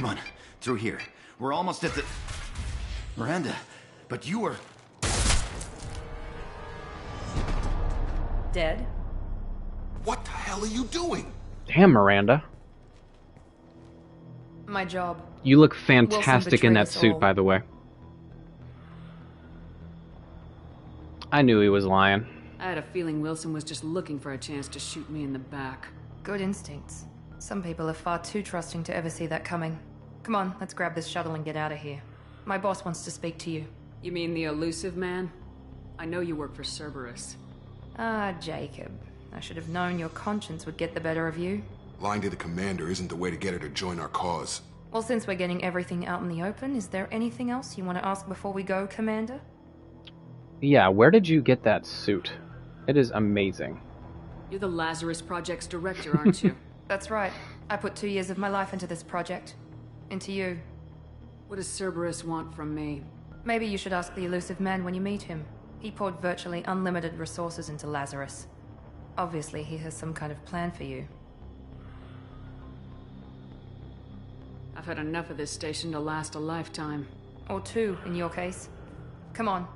Come on, through here. We're almost at the... Miranda, but you were... Dead? What the hell are you doing? Damn, Miranda. My job. You look fantastic in that Wilson betrayed us suit, all. by the way. I knew he was lying. I had a feeling Wilson was just looking for a chance to shoot me in the back. Good instincts. Some people are far too trusting to ever see that coming. Come on, let's grab this shuttle and get out of here. My boss wants to speak to you. You mean the Elusive Man? I know you work for Cerberus. Ah, Jacob. I should have known your conscience would get the better of you. Lying to the commander isn't the way to get her to join our cause. Well, since we're getting everything out in the open, is there anything else you want to ask before we go, Commander? Yeah, where did you get that suit? It is amazing. You're the Lazarus Project's director, aren't you? That's right. I put 2 years of my life into this project. Into you. What does Cerberus want from me? Maybe you should ask the Elusive Man when you meet him. He poured virtually unlimited resources into Lazarus. Obviously, he has some kind of plan for you. I've had enough of this station to last a lifetime. Or 2, in your case. Come on.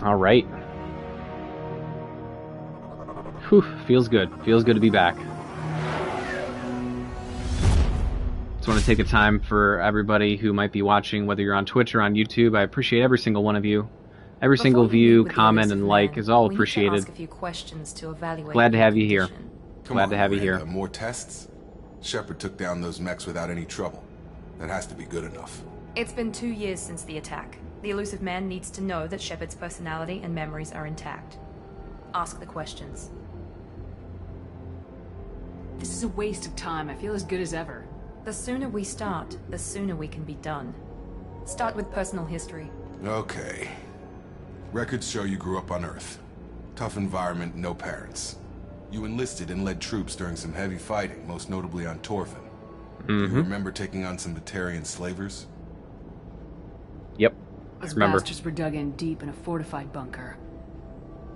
All right. Whew, feels good. Feels good to be back. Just want to take the time for everybody who might be watching, whether you're on Twitch or on YouTube. I appreciate every single one of you. Every single view, comment, and like is all appreciated. Ask a few questions to evaluate Glad to have you here. Glad to have you here. More tests? Shepard took down those mechs without any trouble. That has to be good enough. It's been 2 years since the attack. The Elusive Man needs to know that Shepard's personality and memories are intact. Ask the questions. This is a waste of time. I feel as good as ever. The sooner we start, the sooner we can be done. Start with personal history. Okay. Records show you grew up on Earth. Tough environment, no parents. You enlisted and led troops during some heavy fighting, most notably on Torfin. Do you remember taking on some Batarian slavers? Yep, I Those remember. bastards were dug in deep in a fortified bunker.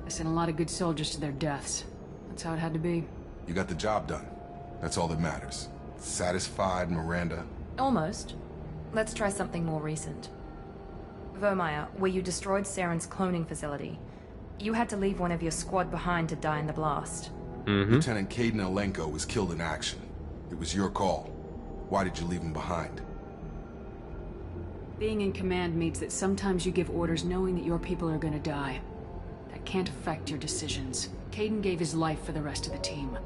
I sent a lot of good soldiers to their deaths. That's how it had to be. You got the job done. That's all that matters. Satisfied, Miranda? Almost. Let's try something more recent. Vermeer, where you destroyed Saren's cloning facility. You had to leave one of your squad behind to die in the blast. Lieutenant Caden Alenko was killed in action. It was your call. Why did you leave him behind? Being in command means that sometimes you give orders knowing that your people are gonna die. That can't affect your decisions. Caden gave his life for the rest of the team.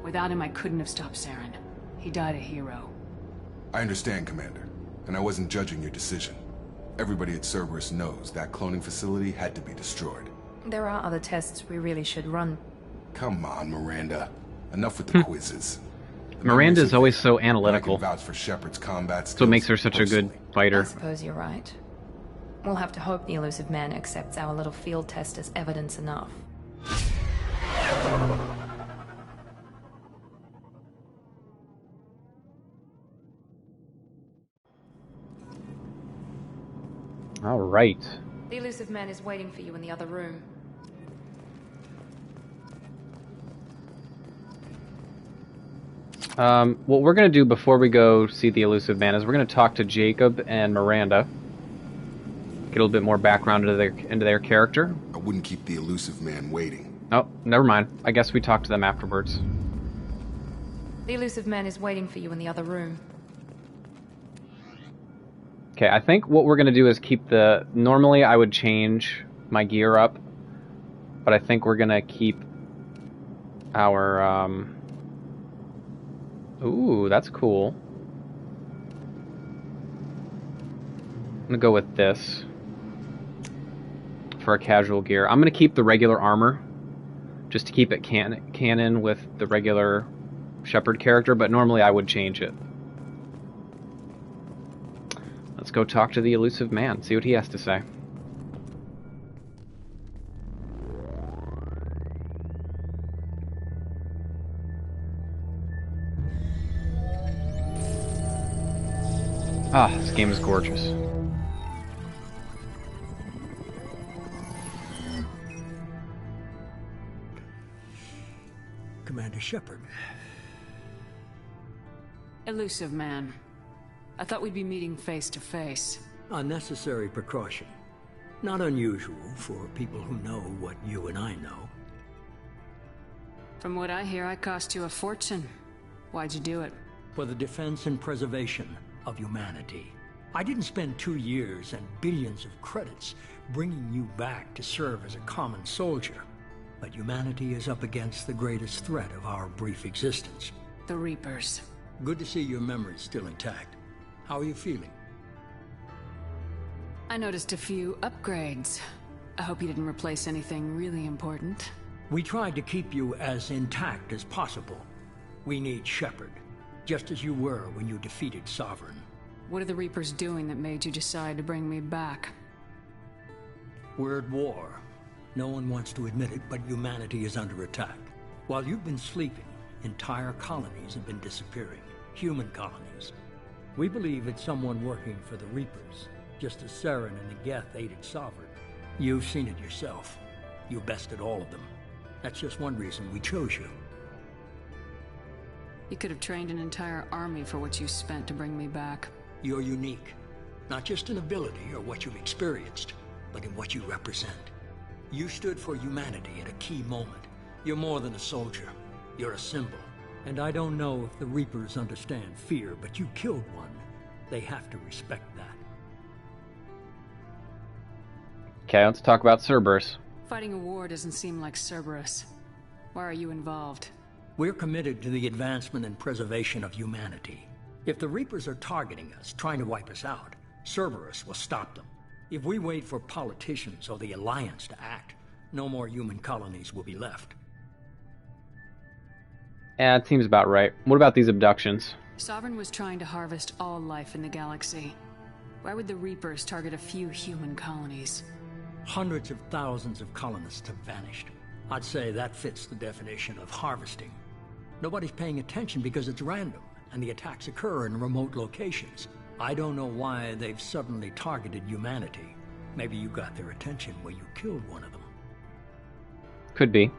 Without him, I couldn't have stopped Saren. He died a hero. I understand, Commander, and I wasn't judging your decision. Everybody at Cerberus knows that cloning facility had to be destroyed. There are other tests we really should run. Come on, Miranda. Enough with the quizzes. The Miranda's memories are always there, so and analytical. I can vouch for Shepard's combat skills. So it makes her such a good personally. I fighter. suppose you're right. We'll have to hope the Elusive Man accepts our little field test as evidence enough. All right. The Elusive Man is waiting for you in the other room. What we're going to do before we go see the Elusive Man is we're going to talk to Jacob and Miranda. Get a little bit more background into their character. I wouldn't keep the Elusive Man waiting. Oh, never mind. I guess we talk to them afterwards. The Elusive Man is waiting for you in the other room. Okay, I think what we're going to do is keep the... Normally I would change my gear up, but I think we're going to keep our... Ooh, that's cool. I'm going to go with this for a casual gear. I'm going to keep the regular armor, just to keep it canon with the regular Shepard character, but normally I would change it. Let's go talk to the Elusive Man, see what he has to say. Ah, this game is gorgeous. Commander Shepard, Elusive Man. I thought we'd be meeting face to face. A necessary precaution. Not unusual for people who know what you and I know. From what I hear, I cost you a fortune. Why'd you do it? For the defense and preservation of humanity. I didn't spend 2 years and billions of credits bringing you back to serve as a common soldier. But humanity is up against the greatest threat of our brief existence. The Reapers. Good to see your memory's still intact. How are you feeling? I noticed a few upgrades. I hope you didn't replace anything really important. We tried to keep you as intact as possible. We need Shepard, just as you were when you defeated Sovereign. What are the Reapers doing that made you decide to bring me back? We're at war. No one wants to admit it, but humanity is under attack. While you've been sleeping, entire colonies have been disappearing. Human colonies. We believe it's someone working for the Reapers, just as Saren and the Geth aided Sovereign. You've seen it yourself. You bested all of them. That's just one reason we chose you. You could have trained an entire army for what you spent to bring me back. You're unique. Not just in ability or what you've experienced, but in what you represent. You stood for humanity at a key moment. You're more than a soldier. You're a symbol. And I don't know if the Reapers understand fear, but you killed one. They have to respect that. Okay, let's talk about Cerberus. Fighting a war doesn't seem like Cerberus. Why are you involved? We're committed to the advancement and preservation of humanity. If the Reapers are targeting us, trying to wipe us out, Cerberus will stop them. If we wait for politicians or the Alliance to act, no more human colonies will be left. Yeah, it seems about right. What about these abductions? Sovereign was trying to harvest all life in the galaxy. Why would the Reapers target a few human colonies? Hundreds of thousands of colonists have vanished. I'd say that fits the definition of harvesting. Nobody's paying attention because it's random, and the attacks occur in remote locations. I don't know why they've suddenly targeted humanity. Maybe you got their attention when you killed one of them. Could be.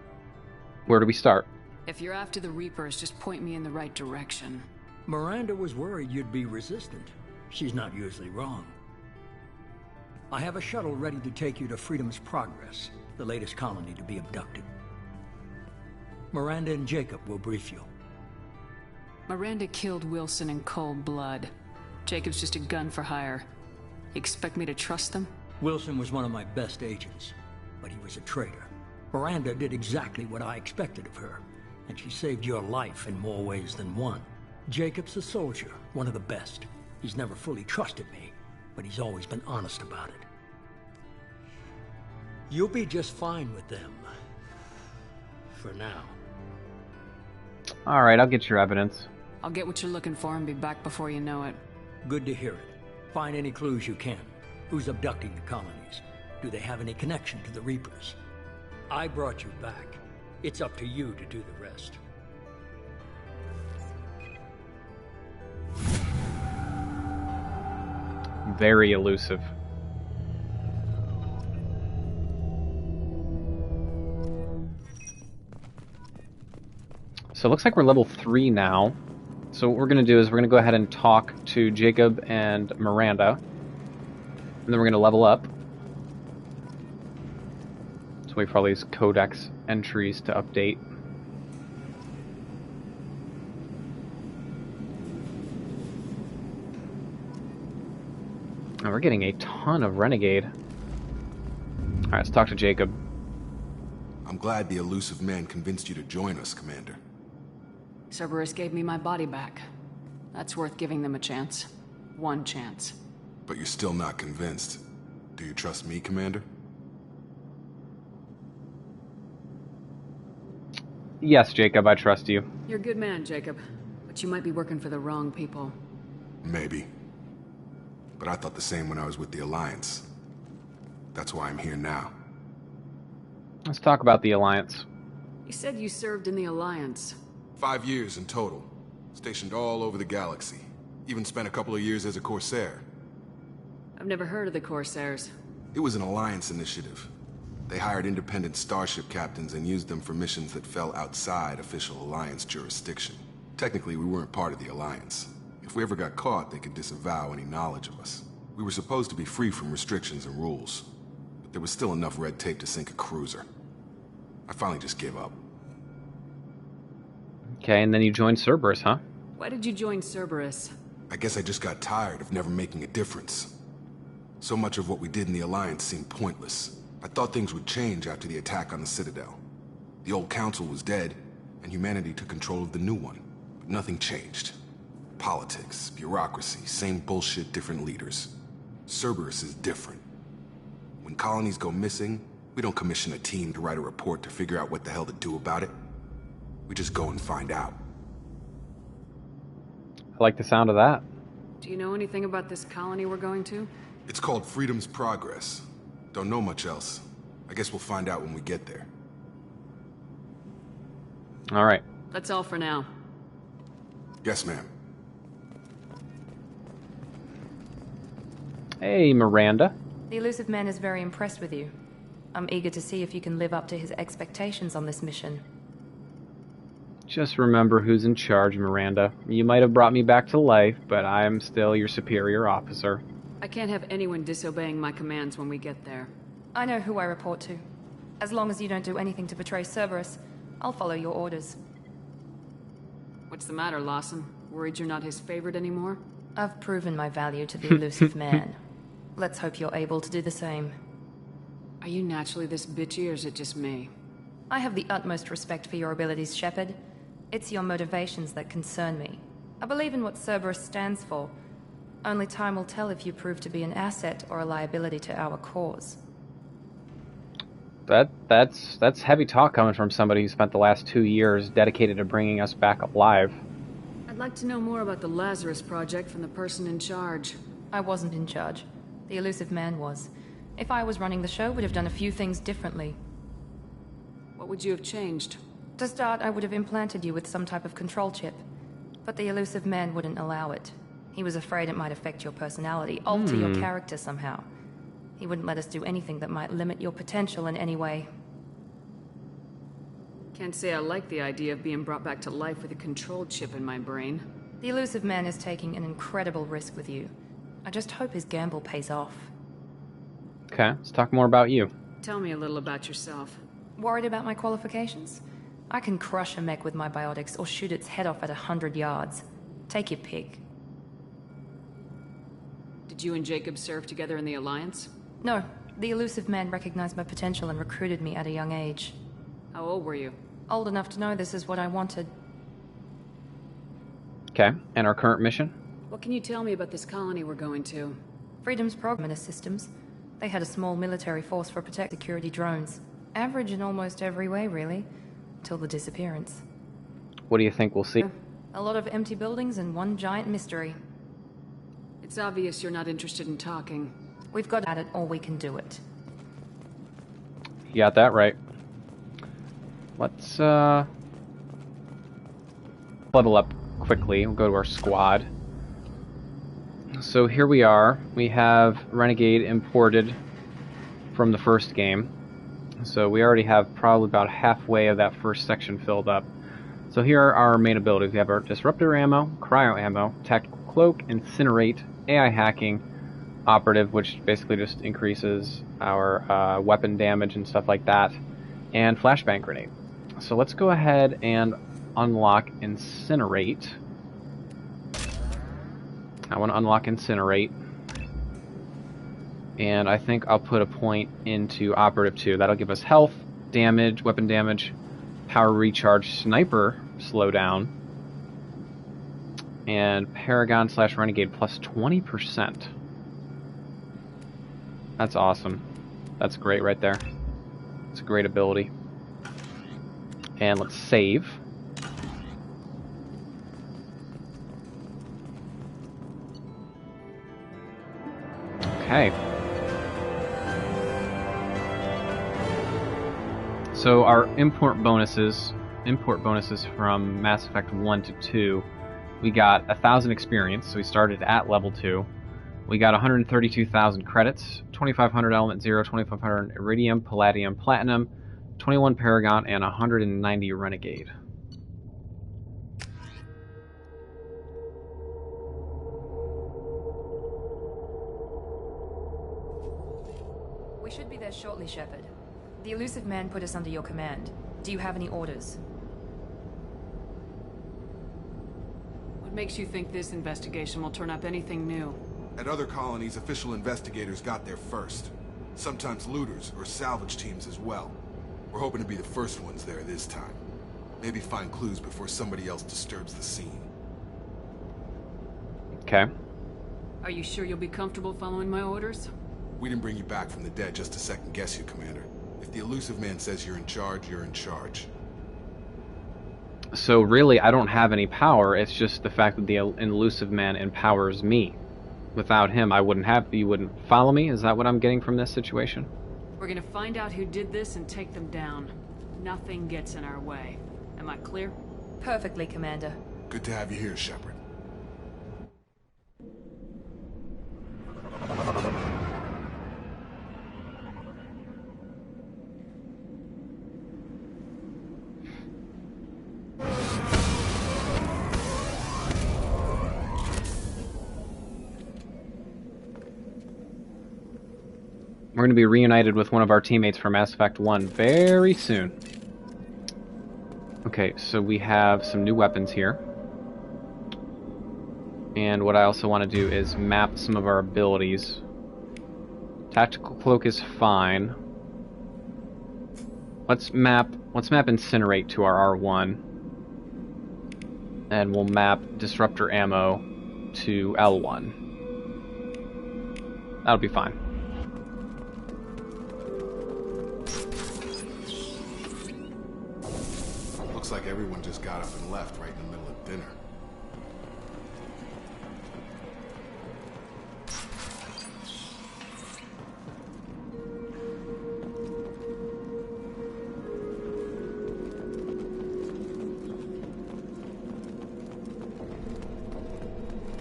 Where do we start? If you're after the Reapers, just point me in the right direction. Miranda was worried you'd be resistant. She's not usually wrong. I have a shuttle ready to take you to Freedom's Progress, the latest colony to be abducted. Miranda and Jacob will brief you. Miranda killed Wilson in cold blood. Jacob's just a gun for hire. You expect me to trust them? Wilson was one of my best agents, but he was a traitor. Miranda did exactly what I expected of her, and she saved your life in more ways than one. Jacob's a soldier, one of the best. He's never fully trusted me, but he's always been honest about it. You'll be just fine with them. For now. Alright, I'll get your evidence. I'll get what you're looking for and be back before you know it. Good to hear it. Find any clues you can. Who's abducting the colonies? Do they have any connection to the Reapers? I brought you back. It's up to you to do the rest. Very elusive. So it looks like we're level 3 now. So what we're going to do is we're going to go ahead and talk to Jacob and Miranda. And then we're going to level up. So wait for all these codex entries to update. And we're getting a ton of Renegade. Alright, let's talk to Jacob. I'm glad the Elusive Man convinced you to join us, Commander. Cerberus gave me my body back. That's worth giving them a chance. One chance. But you're still not convinced. Do you trust me, Commander? Yes, Jacob, I trust you. You're a good man, Jacob. But you might be working for the wrong people. Maybe. But I thought the same when I was with the Alliance. That's why I'm here now. Let's talk about the Alliance. You said you served in the Alliance. 5 years in total. Stationed all over the galaxy. Even spent a couple of years as a Corsair. I've never heard of the Corsairs. It was an Alliance initiative. They hired independent starship captains and used them for missions that fell outside official Alliance jurisdiction. Technically, we weren't part of the Alliance. If we ever got caught, they could disavow any knowledge of us. We were supposed to be free from restrictions and rules, but there was still enough red tape to sink a cruiser. I finally just gave up. Okay, and then you joined Cerberus, huh? Why did you join Cerberus? I guess I just got tired of never making a difference. So much of what we did in the Alliance seemed pointless. I thought things would change after the attack on the Citadel. The old council was dead, and humanity took control of the new one. But nothing changed. Politics, bureaucracy, same bullshit, different leaders. Cerberus is different. When colonies go missing, we don't commission a team to write a report to figure out what the hell to do about it. We just go and find out. I like the sound of that. Do you know anything about this colony we're going to? It's called Freedom's Progress. Don't know much else. I guess we'll find out when we get there. All right. That's all for now. Yes, ma'am. Hey, Miranda. The Elusive Man is very impressed with you. I'm eager to see if you can live up to his expectations on this mission. Just remember who's in charge, Miranda. You might have brought me back to life, but I am still your superior officer. I can't have anyone disobeying my commands when we get there. I know who I report to. As long as you don't do anything to betray Cerberus, I'll follow your orders. What's the matter, Lawson? Worried you're not his favorite anymore? I've proven my value to the Elusive Man. Let's hope you're able to do the same. Are you naturally this bitchy, or is it just me? I have the utmost respect for your abilities, Shepard. It's your motivations that concern me. I believe in what Cerberus stands for. Only time will tell if you prove to be an asset or a liability to our cause. That's heavy talk coming from somebody who spent the last 2 years dedicated to bringing us back alive. I'd like to know more about the Lazarus Project from the person in charge. I wasn't in charge. The Elusive Man was. If I was running the show, would have done a few things differently. What would you have changed? To start, I would have implanted you with some type of control chip. But the Elusive Man wouldn't allow it. He was afraid it might affect your personality, alter your character somehow. He wouldn't let us do anything that might limit your potential in any way. Can't say I like the idea of being brought back to life with a control chip in my brain. The Elusive Man is taking an incredible risk with you. I just hope his gamble pays off. Okay, let's talk more about you. Tell me a little about yourself. Worried about my qualifications? I can crush a mech with my biotics or shoot its head off at 100 yards. Take your pick. Did you and Jacob serve together in the Alliance? No, the Elusive Man recognized my potential and recruited me at a young age. How old were you? Old enough to know this is what I wanted. Okay, and our current mission? What can you tell me about this colony we're going to? Freedom's program systems. They had a small military force for protect security drones. Average in almost every way, really. Till the disappearance. What do you think we'll see? A lot of empty buildings and one giant mystery. It's obvious you're not interested in talking. We've got at it or we can do it. You got that right. Let's level up quickly. We'll go to our squad. So here we are. We have Renegade imported from the first game. So we already have probably about halfway of that first section filled up. So here are our main abilities. We have our Disruptor Ammo, Cryo Ammo, Tactical Cloak, Incinerate, AI Hacking, Operative, which basically just increases our weapon damage and stuff like that, and Flashbang Grenade. So let's go ahead and unlock Incinerate. I want to unlock Incinerate. And I think I'll put a point into Operative 2. That'll give us health, damage, weapon damage, power recharge, sniper slowdown, and Paragon / Renegade plus 20%. That's awesome. That's great right there. It's a great ability. And let's save. Okay. So our import bonuses from Mass Effect 1 to 2, we got 1,000 experience, so we started at level 2. We got 132,000 credits, 2,500 Element 0, 2,500 Iridium, Palladium, Platinum, 21 Paragon, and 190 Renegade. We should be there shortly, Shepard. The Elusive Man put us under your command. Do you have any orders? What makes you think this investigation will turn up anything new? At other colonies, official investigators got there first. Sometimes looters or salvage teams as well. We're hoping to be the first ones there this time. Maybe find clues before somebody else disturbs the scene. Okay. Are you sure you'll be comfortable following my orders? We didn't bring you back from the dead just to second guess you, Commander. If the Elusive Man says you're in charge, you're in charge. So really, I don't have any power. It's just the fact that the Elusive Man empowers me. Without him, you wouldn't follow me? Is that what I'm getting from this situation? We're gonna find out who did this and take them down. Nothing gets in our way. Am I clear? Perfectly, Commander. Good to have you here, Shepard. We're going to be reunited with one of our teammates from Mass Effect 1 very soon. Okay, so we have some new weapons here. And what I also want to do is map some of our abilities. Tactical Cloak is fine. Let's map Incinerate to our R1. And we'll map Disruptor Ammo to L1. That'll be fine. Looks like everyone just got up and left right in the middle of dinner.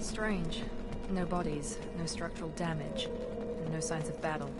Strange. No bodies, no structural damage, and no signs of battle.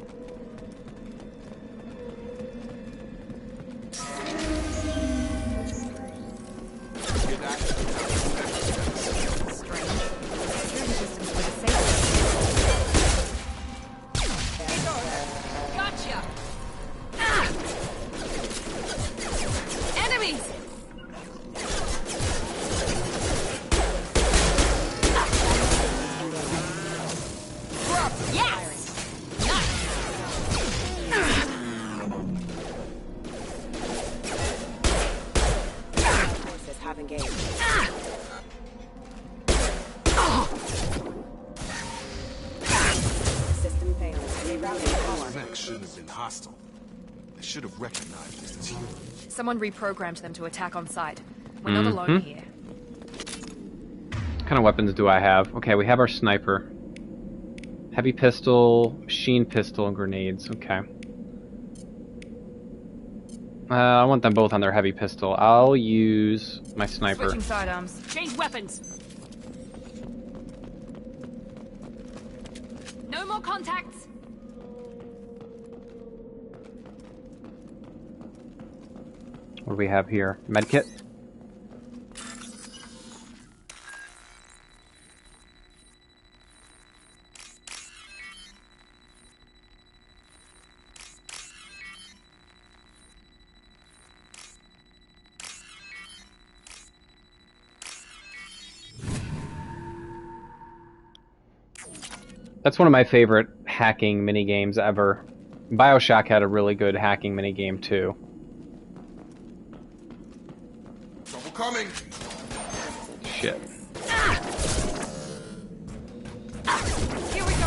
Should have recognized us as human. Someone reprogrammed them to attack on sight. We're not alone here. What kind of weapons do I have? Okay, we have our sniper. Heavy pistol, machine pistol, and grenades. Okay. I want them both on their heavy pistol. I'll use my sniper. Switching sidearms. Change weapons! No more contacts! What do we have here? Medkit? That's one of my favorite hacking minigames ever. BioShock had a really good hacking minigame too. Trouble coming! Shit. Here we go!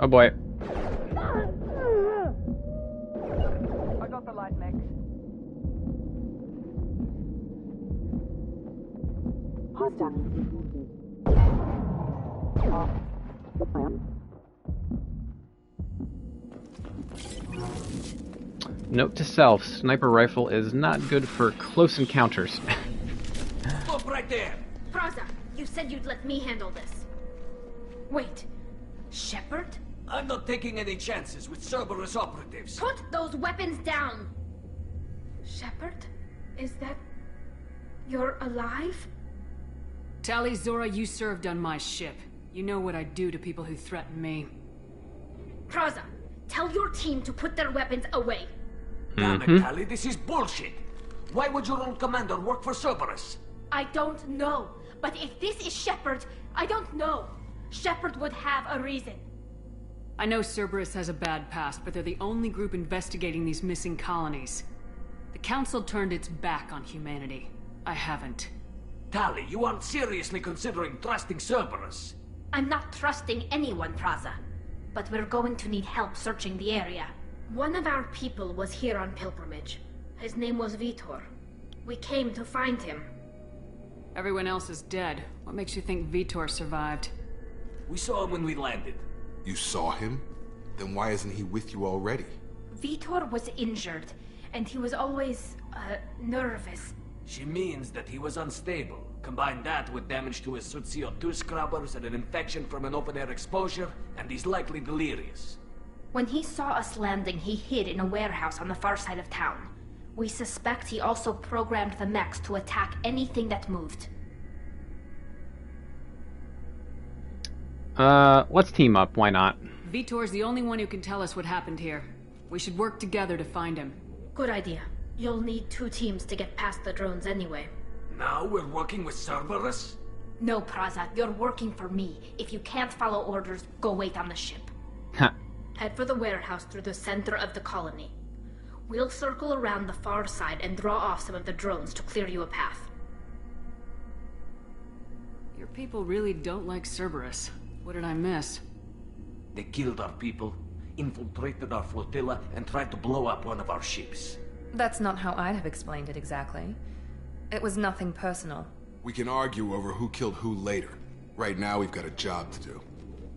Oh boy. I got the light mech. Note to self, sniper rifle is not good for close encounters. Stop right there! Braza, you said you'd let me handle this. Wait, Shepard? I'm not taking any chances with Cerberus operatives. Put those weapons down! Shepard? Is that... you're alive? Tali Zora, you served on my ship. You know what I do to people who threaten me. Praza, tell your team to put their weapons away. Damn it, Tali, this is bullshit. Why would your own commander work for Cerberus? I don't know. But if this is Shepard, I don't know. Shepard would have a reason. I know Cerberus has a bad past, but they're the only group investigating these missing colonies. The Council turned its back on humanity. I haven't. Tali, you aren't seriously considering trusting Cerberus. I'm not trusting anyone, Praza. But we're going to need help searching the area. One of our people was here on pilgrimage. His name was Vitor. We came to find him. Everyone else is dead. What makes you think Vitor survived? We saw him when we landed. You saw him? Then why isn't he with you already? Vitor was injured, and he was always, nervous. She means that he was unstable. Combine that with damage to his CO2 scrubbers and an infection from an open-air exposure, and he's likely delirious. When he saw us landing, he hid in a warehouse on the far side of town. We suspect he also programmed the mechs to attack anything that moved. Let's team up, why not? Vitor's the only one who can tell us what happened here. We should work together to find him. Good idea. You'll need 2 teams to get past the drones anyway. Now we're working with Cerberus? No, Praza, you're working for me. If you can't follow orders, go wait on the ship. Head for the warehouse through the center of the colony. We'll circle around the far side and draw off some of the drones to clear you a path. Your people really don't like Cerberus. What did I miss? They killed our people, infiltrated our flotilla, and tried to blow up one of our ships. That's not how I'd have explained it exactly. It was nothing personal. We can argue over who killed who later. Right now, we've got a job to do.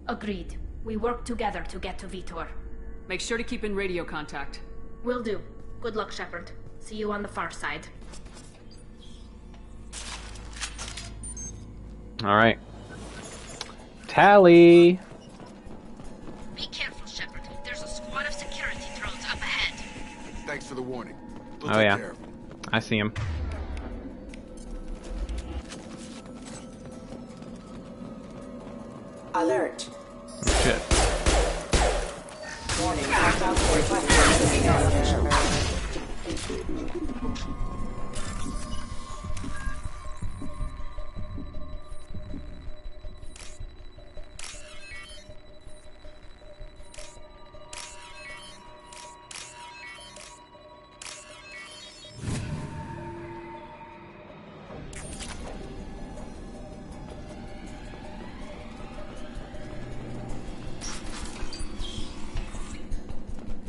Agreed. We work together to get to Vitor. Make sure to keep in radio contact. Will do. Good luck, Shepard. See you on the far side. Alright. Tally! Be careful, Shepard. There's a squad of security drones up ahead. Thanks for the warning. We'll Oh take yeah, care of them. I see him. Alert. Shit. Warning. Hostile force weapons.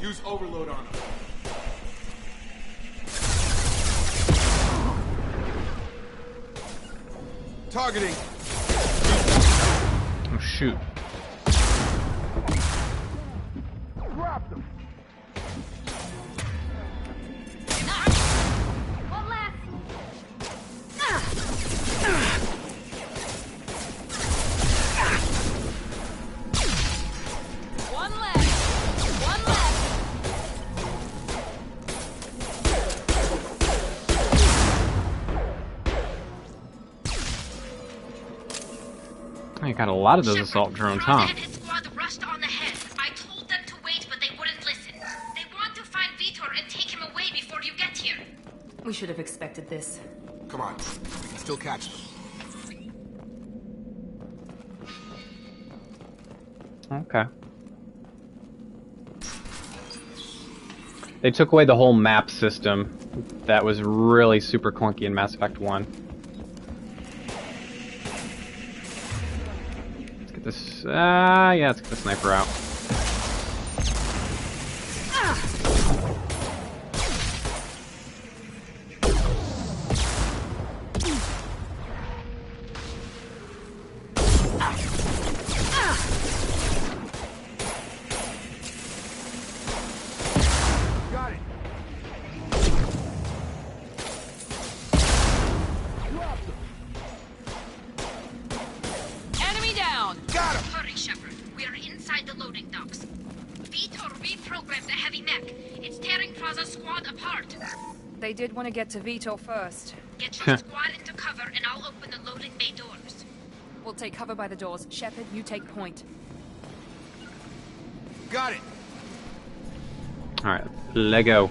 Use overload on them. Targeting. Oh shoot. Drop them. One left! One left! One left! I got a lot of those Shepard, assault drones, Praza huh? and his squad rushed on ahead. I told them to wait, but they wouldn't listen. They want to find Vitor and take him away before you get here. We should have expected this. Come on. We can still catch them. Okay. They took away the whole map system that was really super clunky in Mass Effect 1. Let's get this, yeah, let's get the sniper out. Got it. Enemy down! Got him. Hurry, Shepard. We are inside the loading docks. Vitor reprogrammed the heavy mech. It's tearing Praza's squad apart. They did want to get to Vitor first. Get your squad into cover and I'll open the loading bay doors. We'll take cover by the doors. Shepard, you take point. Got it. Alright, Lego.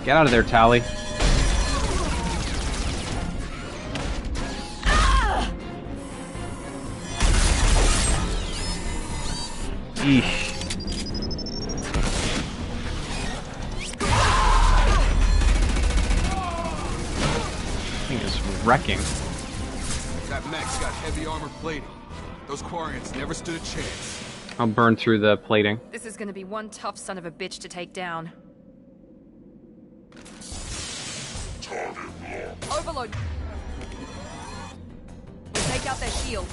Get out of there, Tally. Eesh. Thing is wrecking. That mech's got heavy armor plating. Those Quarians never stood a chance. I'll burn through the plating. This is gonna be one tough son of a bitch to take down. Overload. We'll take out their shield.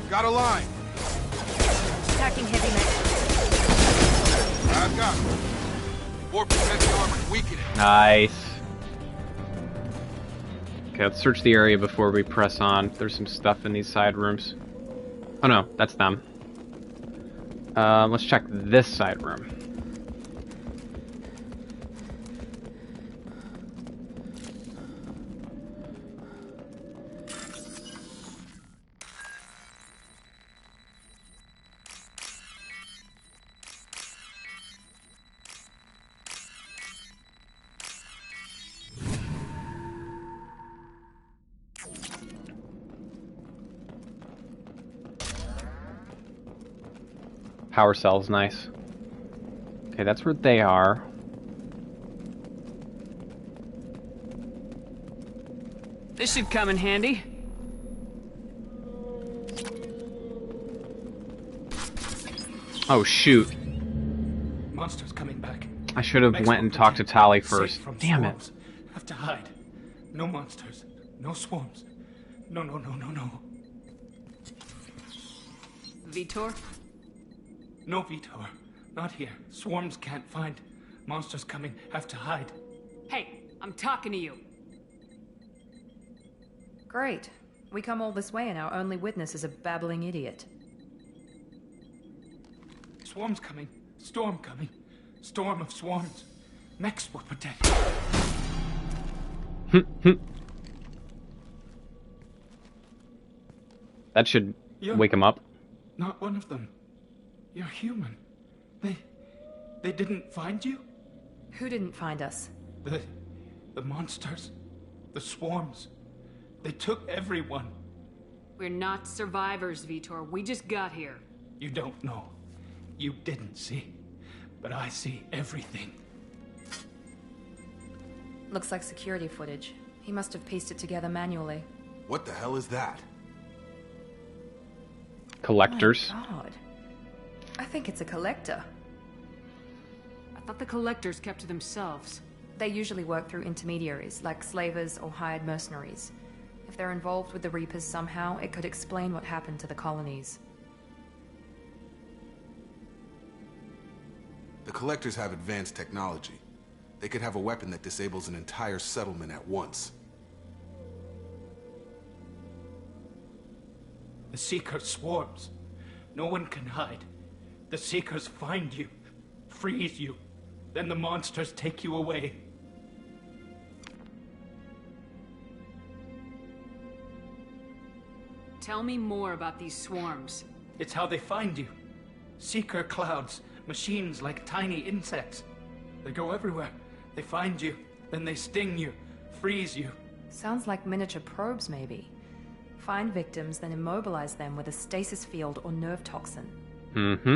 Got a line. Attacking heavy mech. I've got it. Warp heavy armor, weaken it. Nice. Okay, let's search the area before we press on. There's some stuff in these side rooms. Oh no, that's them. Let's check this side room. Power cell's nice. Okay, that's where they are. This should come in handy. Oh shoot. Monsters coming back. I should have went and talked to Tali first. Damn it. Have to hide. No monsters. No swarms. No. Vitor? No, Vitor. Not here. Swarms can't find. Monsters coming. Have to hide. Hey, I'm talking to you. Great. We come all this way and our only witness is a babbling idiot. Swarms coming. Storm coming. Storm of swarms. Mechs will protect. That should You're wake him up. not one of them. You're human. They didn't find you? Who didn't find us? The monsters. The swarms. They took everyone. We're not survivors, Vitor. We just got here. You don't know. You didn't see. But I see everything. Looks like security footage. He must have pieced it together manually. What the hell is that? Collectors. Oh my God. I think it's a collector. I thought the collectors kept to themselves. They usually work through intermediaries, like slavers or hired mercenaries. If they're involved with the Reapers somehow, it could explain what happened to the colonies. The collectors have advanced technology. They could have a weapon that disables an entire settlement at once. The Seeker swarms. No one can hide. The Seekers find you, freeze you, then the monsters take you away. Tell me more about these swarms. It's how they find you. Seeker clouds, machines like tiny insects. They go everywhere. They find you, then they sting you, freeze you. Sounds like miniature probes, maybe. Find victims, then immobilize them with a stasis field or nerve toxin. Mm-hmm.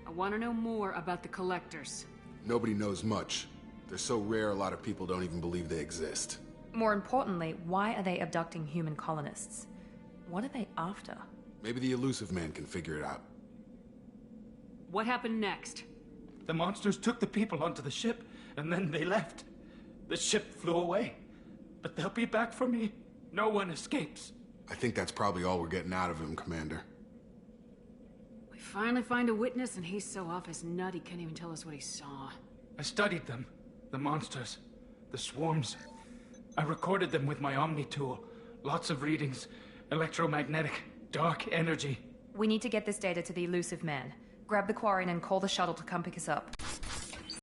I want to know more about the collectors. Nobody knows much. They're so rare a lot of people don't even believe they exist. More importantly, why are they abducting human colonists? What are they after? Maybe the Elusive Man can figure it out. What happened next? The monsters took the people onto the ship, and then they left. The ship flew away. But they'll be back for me. No one escapes. I think that's probably all we're getting out of him, Commander. We finally find a witness, and he's so off his nut he can't even tell us what he saw. I studied them. The monsters. The swarms. I recorded them with my Omni tool. Lots of readings. Electromagnetic. Dark energy. We need to get this data to the Elusive Man. Grab the Quarian and call the shuttle to come pick us up.